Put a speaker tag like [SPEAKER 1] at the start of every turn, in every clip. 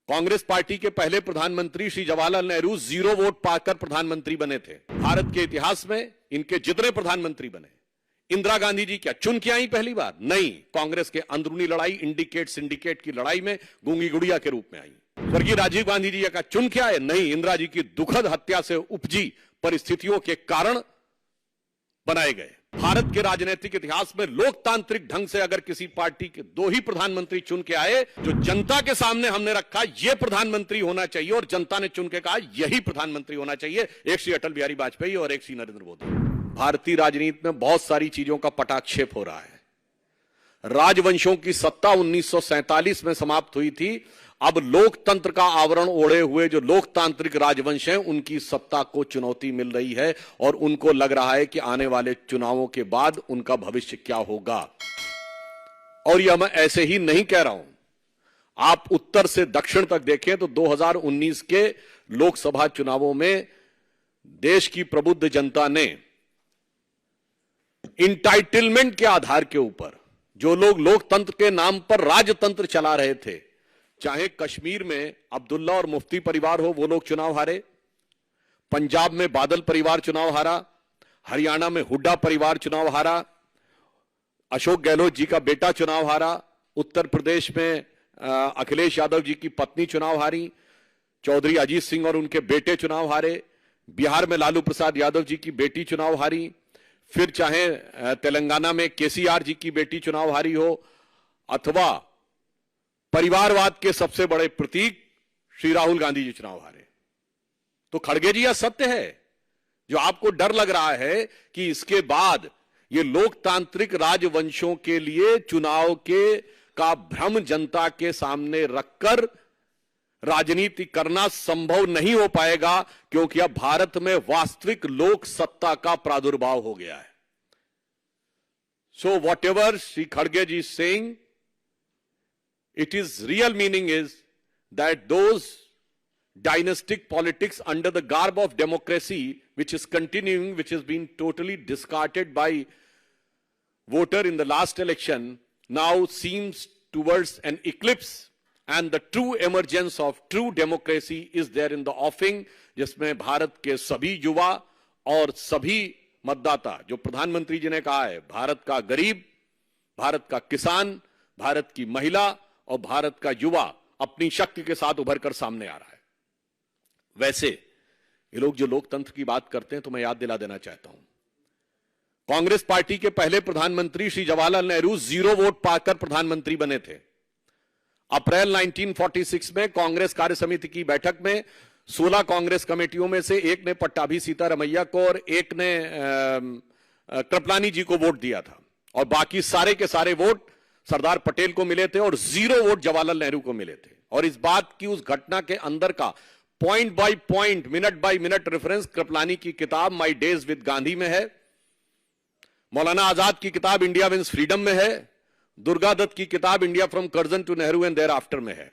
[SPEAKER 1] Congress party के पहले प्रधानमंत्री श्री जवाहरलाल नेहरू 0 वोट पाकर प्रधानमंत्री बने थे। भारत के इतिहास में इनके जितने प्रधानमंत्री बने, इंदिरा गांधी जी क्या चुन के आई पहली बार? नहीं, कांग्रेस के अंदरूनी लड़ाई, इंडिकेट सिंडिकेट की लड़ाई में गूंगी गुड़िया के रूप में आई। स्वर्गीय राजीव गांधी जी का चुन के आए? नहीं, इंदिरा जी की दुखद हत्या से उपजी परिस्थितियों के कारण बनाए गए। भारत के राजनीतिक इतिहास में लोकतांत्रिक ढंग से अगर किसी पार्टी के 2 ही प्रधानमंत्री चुन के आए, जो जनता के सामने हमने रखा यह प्रधानमंत्री होना चाहिए और जनता ने चुन के कहा यही प्रधानमंत्री होना चाहिए, एक श्री अटल बिहारी वाजपेयी और एक श्री नरेंद्र मोदी। भारतीय राजनीति में बहुत सारी चीजों का पटाक्षेप हो रहा है। राजवंशों की सत्ता 1947 में समाप्त हुई थी। अब लोकतंत्र का आवरण ओढ़े हुए जो लोकतांत्रिक राजवंश हैं, उनकी सत्ता को चुनौती मिल रही है और उनको लग रहा है कि आने वाले चुनावों के बाद उनका भविष्य क्या होगा। और यह मैं ऐसे ही नहीं कह रहा हूं, आप उत्तर से दक्षिण तक देखें तो 2019 के लोकसभा चुनावों में देश की प्रबुद्ध जनता ने इंटाइटलमेंट के आधार के ऊपर जो लोग लोकतंत्र के नाम पर राजतंत्र चला रहे थे, चाहे कश्मीर में अब्दुल्ला और मुफ्ती परिवार हो, वो लोग चुनाव हारे, पंजाब में बादल परिवार चुनाव हारा, हरियाणा में हुड्डा परिवार चुनाव हारा, अशोक गहलोत जी का बेटा चुनाव हारा, उत्तर प्रदेश में अखिलेश यादव जी की पत्नी चुनाव हारी, चौधरी अजीत सिंह और उनके बेटे चुनाव हारे, बिहार में लालू प्रसाद यादव जी की बेटी चुनाव हारी, फिर चाहे तेलंगाना में केसीआर जी की बेटी चुनाव हारी हो, अथवा परिवारवाद के सबसे बड़े प्रतीक श्री राहुल गांधी जी चुनाव हारे। तो खड़गे जी, यह सत्य है। जो आपको डर लग रहा है कि इसके बाद ये लोकतांत्रिक राजवंशों के लिए चुनाव के का भ्रम जनता के सामने रखकर राजनीति करना संभव नहीं हो पाएगा, क्योंकि अब भारत में वास्तविक लोक सत्ता का प्रादुर्भाव हो गया है। सो वॉट एवर श्री खड़गे जी saying, it is real meaning is that those dynastic politics under the garb of democracy, which is continuing, which has been totally discarded by voter in the last election, now seems towards an eclipse, and the true emergence of true democracy is there in the offing, जिसमें भारत के सभी युवा और सभी मतदाता, जो प्रधानमंत्री जी ने कहा है, भारत का गरीब, भारत का किसान, भारत की महिला और भारत का युवा अपनी शक्ति के साथ उभर कर सामने आ रहा है। वैसे ये लोग जो लोकतंत्र की बात करते हैं, तो मैं याद दिला देना चाहता हूं, कांग्रेस पार्टी के पहले प्रधानमंत्री श्री जवाहरलाल नेहरू 0 वोट पाकर प्रधानमंत्री बने थे। अप्रैल 1946 में कांग्रेस कार्य समिति की बैठक में 16 कांग्रेस कमेटियों में से एक ने पट्टाभी सीतारमैया को और एक ने कृपलानी जी को वोट दिया था, और बाकी सारे के सारे वोट सरदार पटेल को मिले थे और 0 वोट जवाहरलाल नेहरू को मिले थे। और इस बात की, उस घटना के अंदर का point by point, minute by minute reference Kripalani की किताब माय डेज विद गांधी में है, मौलाना आजाद की किताब इंडिया विंस फ्रीडम में है, दुर्गा दत्त की किताब India from Curzon to Nehru and thereafter में है।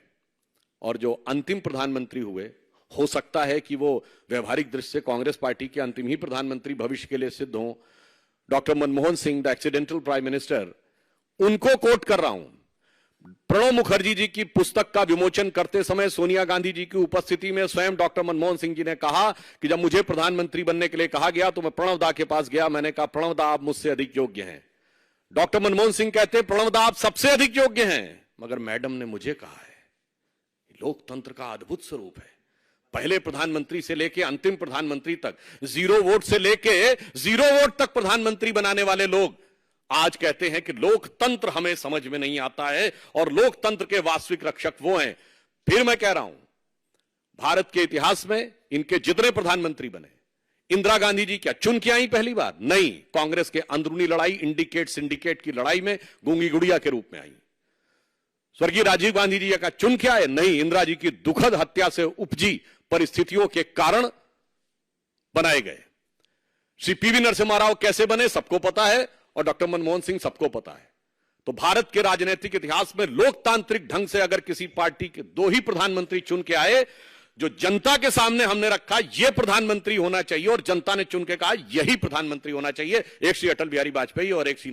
[SPEAKER 1] और जो अंतिम प्रधानमंत्री हुए, हो सकता है कि वो व्यवहारिक दृष्टि से कांग्रेस पार्टी के अंतिम ही प्रधानमंत्री भविष्य के लिए सिद्ध हों, doctor Manmohan Singh, the accidental prime minister, उनको कोट कर रहा हूं। प्रणब मुखर्जी जी की पुस्तक का विमोचन करते समय सोनिया गांधी जी की उपस्थिति में स्वयं डॉक्टर मनमोहन सिंह जी ने कहा कि जब मुझे प्रधानमंत्री बनने के लिए कहा गया तो मैं प्रणब दा के पास गया, मैंने कहा प्रणब दा आप मुझसे अधिक योग्य हैं। डॉक्टर मनमोहन सिंह कहते प्रणब दा आप सबसे अधिक योग्य हैं, मगर मैडम ने मुझे कहा है। लोकतंत्र का अद्भुत स्वरूप है। पहले प्रधानमंत्री से लेकर अंतिम प्रधानमंत्री तक, 0 वोट से लेकर 0 वोट तक प्रधानमंत्री बनाने वाले लोग आज कहते हैं कि लोकतंत्र हमें समझ में नहीं आता है और लोकतंत्र के वास्तविक रक्षक वो हैं। फिर मैं कह रहा हूं, भारत के इतिहास में इनके जितने प्रधानमंत्री बने, इंदिरा गांधी जी क्या चुन के आई पहली बार? नहीं, कांग्रेस के अंदरूनी लड़ाई, इंडिकेट सिंडिकेट की लड़ाई में गूंगी गुड़िया के रूप में आई। स्वर्गीय राजीव गांधी जी का चुन के आए? नहीं, इंदिरा जी की दुखद हत्या से उपजी परिस्थितियों के कारण बनाए गए। श्री पीवी नरसिम्हा राव कैसे बने सबको पता है, और डॉक्टर मनमोहन सिंह सबको पता है। तो भारत के राजनीतिक इतिहास में लोकतांत्रिक ढंग से अगर किसी पार्टी के 2 ही प्रधानमंत्री चुन के आए, जो जनता के सामने हमने रखा यह प्रधानमंत्री होना चाहिए और जनता ने चुन के कहा यही प्रधानमंत्री होना चाहिए, एक श्री अटल बिहारी वाजपेयी और एक श्री